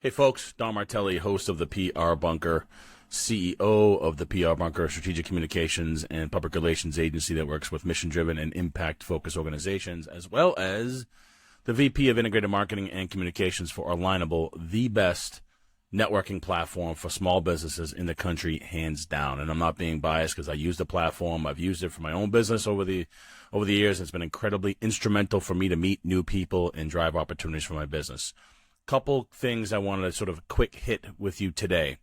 Hey folks, Don Martelli, host of the PR Bunker, CEO of the PR Bunker, strategic communications and public relations agency that works with mission-driven and impact-focused organizations, as well as the VP of integrated marketing and communications for Alignable, the best networking platform for small businesses in the country, hands down. And I'm not being biased because I use the platform. I've used it for my own business over the years. It's been incredibly instrumental for me to meet new people and drive opportunities for my business. Couple things I wanted to sort of quick hit with you today.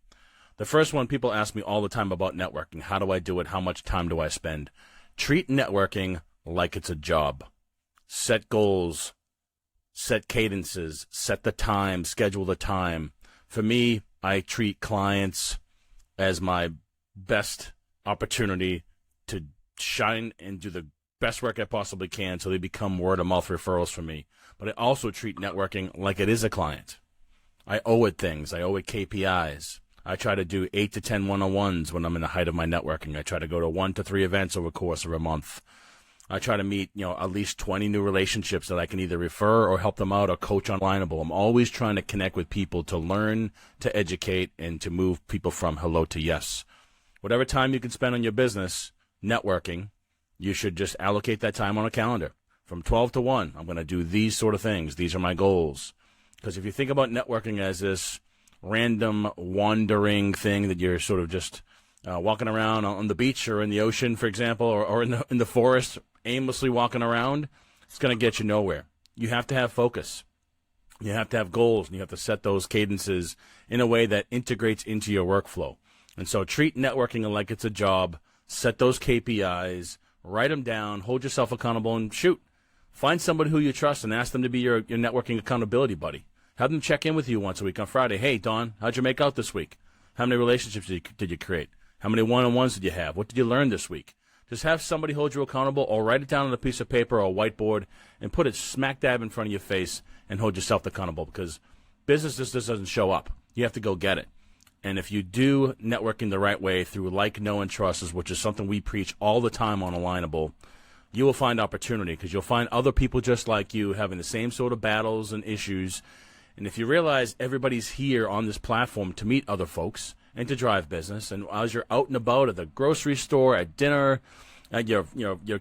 The first one, people ask me all the time about networking. How do I do it? How much time do I spend? Treat networking like it's a job. Set goals, set cadences, set the time, schedule the time. For me, I treat clients as my best opportunity to shine and do the best work I possibly can so they become word-of-mouth referrals for me. But I also treat networking like it is a client. I owe it things. I owe it KPIs. I try to do 8 to 10 one-on-ones when I'm in the height of my networking. I try to go to 1 to 3 events over the course of a month. I try to meet, at least 20 new relationships that I can either refer or help them out or coach on Alignable. I'm always trying to connect with people to learn, to educate, and to move people from hello to yes. Whatever time you can spend on your business networking, you should just allocate that time on a calendar. From 12 to 1, I'm going to do these sort of things. These are my goals. Because if you think about networking as this random wandering thing that you're sort of just walking around on the beach or in the ocean, for example, or in the forest, aimlessly walking around, it's going to get you nowhere. You have to have focus. You have to have goals, and you have to set those cadences in a way that integrates into your workflow. And so treat networking like it's a job. Set those KPIs. Write them down. Hold yourself accountable and shoot. Find somebody who you trust and ask them to be your networking accountability buddy. Have them check in with you once a week on Friday. Hey, Don, how'd you make out this week? How many relationships did you create? How many one-on-ones did you have? What did you learn this week? Just have somebody hold you accountable, or write it down on a piece of paper or a whiteboard and put it smack dab in front of your face and hold yourself accountable, because business just doesn't show up. You have to go get it. And if you do networking the right way through like, know, and trust, which is something we preach all the time on Alignable, you will find opportunity, because you'll find other people just like you having the same sort of battles and issues. And if you realize everybody's here on this platform to meet other folks and to drive business, and as you're out and about at the grocery store, at dinner, at your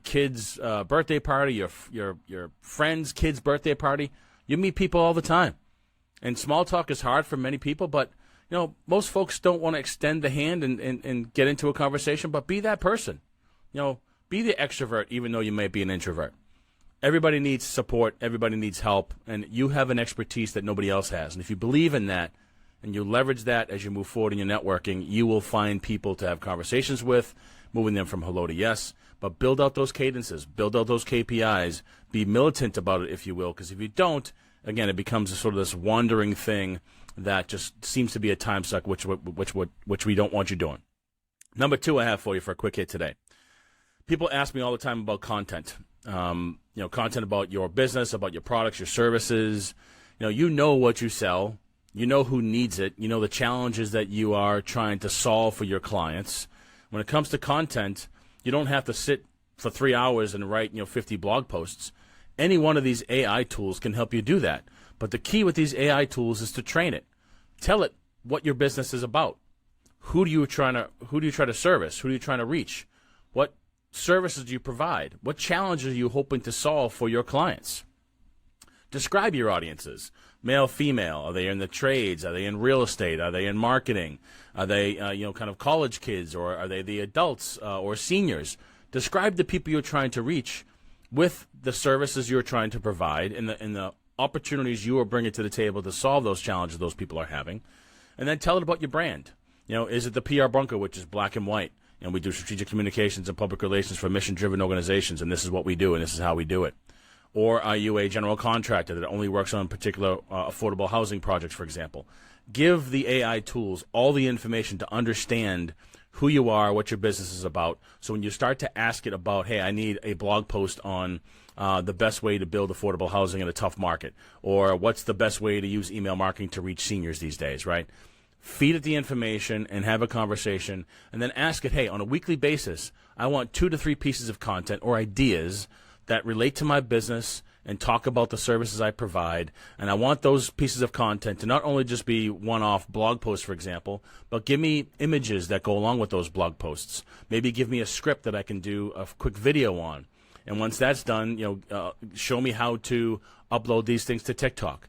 kid's birthday party, your friend's kid's birthday party, you meet people all the time. And small talk is hard for many people, but most folks don't want to extend the hand and get into a conversation, but be that person. Be the extrovert, even though you may be an introvert. Everybody needs support. Everybody needs help. And you have an expertise that nobody else has. And if you believe in that and you leverage that as you move forward in your networking, you will find people to have conversations with, moving them from hello to yes. But build out those cadences. Build out those KPIs. Be militant about it, if you will, because if you don't, again, it becomes a sort of this wandering thing that just seems to be a time suck, which we don't want you doing. Number 2 I have for you for a quick hit today. People ask me all the time about content. Content about your business, about your products, your services. You know what you sell. You know who needs it. You know the challenges that you are trying to solve for your clients. When it comes to content, you don't have to sit for 3 hours and write 50 blog posts. Any one of these AI tools can help you do that. But the key with these AI tools is to train it. Tell it what your business is about. Who do you try to service? Who are you trying to reach? What services do you provide? What challenges are you hoping to solve for your clients? Describe your audiences. Male, female. Are they in the trades? Are they in real estate? Are they in marketing? Are they, kind of college kids, or are they the adults or seniors? Describe the people you're trying to reach with the services you're trying to provide and the opportunities you are bringing to the table to solve those challenges those people are having. And then tell it about your brand. Is it the PR Bunker, which is black and white? And we do strategic communications and public relations for mission-driven organizations, and this is what we do, and this is how we do it. Or are you a general contractor that only works on particular affordable housing projects, for example? Give the AI tools all the information to understand who you are, what your business is about. So when you start to ask it about, hey, I need a blog post on the best way to build affordable housing in a tough market, or what's the best way to use email marketing to reach seniors these days, right? Feed it the information and have a conversation, and then ask it, hey, on a weekly basis, I want 2 to 3 pieces of content or ideas that relate to my business and talk about the services I provide. And I want those pieces of content to not only just be one-off blog posts, for example, but give me images that go along with those blog posts. Maybe give me a script that I can do a quick video on. And once that's done, show me how to upload these things to TikTok.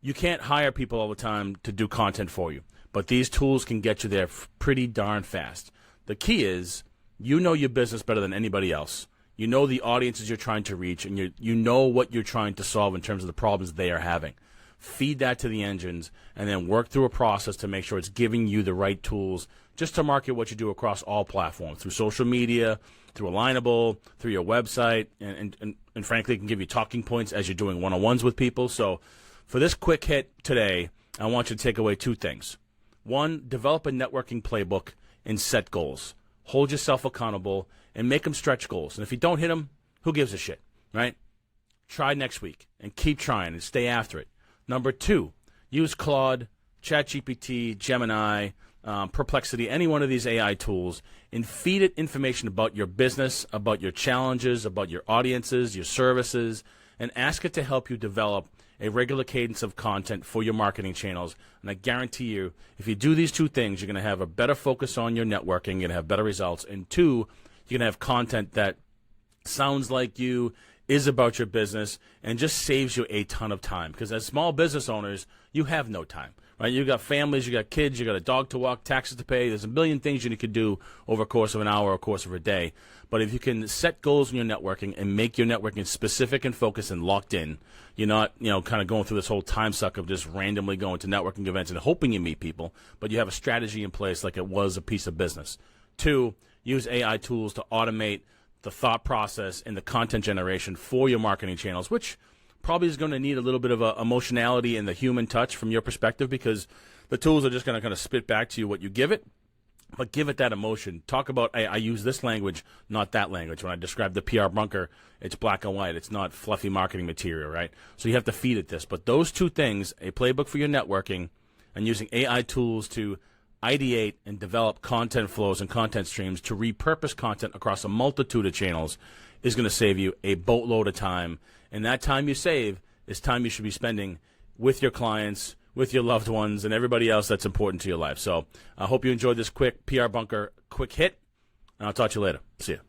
You can't hire people all the time to do content for you, but these tools can get you there pretty darn fast. The key is you know your business better than anybody else. You know the audiences you're trying to reach, and you know what you're trying to solve in terms of the problems they are having. Feed that to the engines, and then work through a process to make sure it's giving you the right tools just to market what you do across all platforms, through social media, through Alignable, through your website, and frankly, it can give you talking points as you're doing one-on-ones with people. So for this quick hit today, I want you to take away two things. One, develop a networking playbook and set goals. Hold yourself accountable and make them stretch goals. And if you don't hit them, who gives a shit, right? Try next week and keep trying and stay after it. Number two, use Claude, ChatGPT, Gemini, Perplexity, any one of these AI tools, and feed it information about your business, about your challenges, about your audiences, your services, and ask it to help you develop a regular cadence of content for your marketing channels. And I guarantee you, if you do these two things, you're going to have a better focus on your networking, you're going to have better results, and two, you're going to have content that sounds like you, is about your business, and just saves you a ton of time. Because as small business owners, you have no time, right? You got families, you got kids, you got a dog to walk, taxes to pay. There's a million things you could do over a course of an hour or a course of a day. But if you can set goals in your networking and make your networking specific and focused and locked in, you're not, kind of going through this whole time suck of just randomly going to networking events and hoping you meet people, but you have a strategy in place like it was a piece of business. Two, use AI tools to automate the thought process and the content generation for your marketing channels, which probably is going to need a little bit of emotionality and the human touch from your perspective, because the tools are just going to kind of spit back to you what you give it, but give it that emotion. Talk about, I use this language, not that language. When I describe the PR bunker, it's black and white. It's not fluffy marketing material, right? So you have to feed it this. But those two things, a playbook for your networking and using AI tools to ideate and develop content flows and content streams to repurpose content across a multitude of channels, is going to save you a boatload of time. And that time you save is time you should be spending with your clients, with your loved ones, and everybody else that's important to your life. So I hope you enjoyed this quick PR Bunker quick hit, and I'll talk to you later. See ya.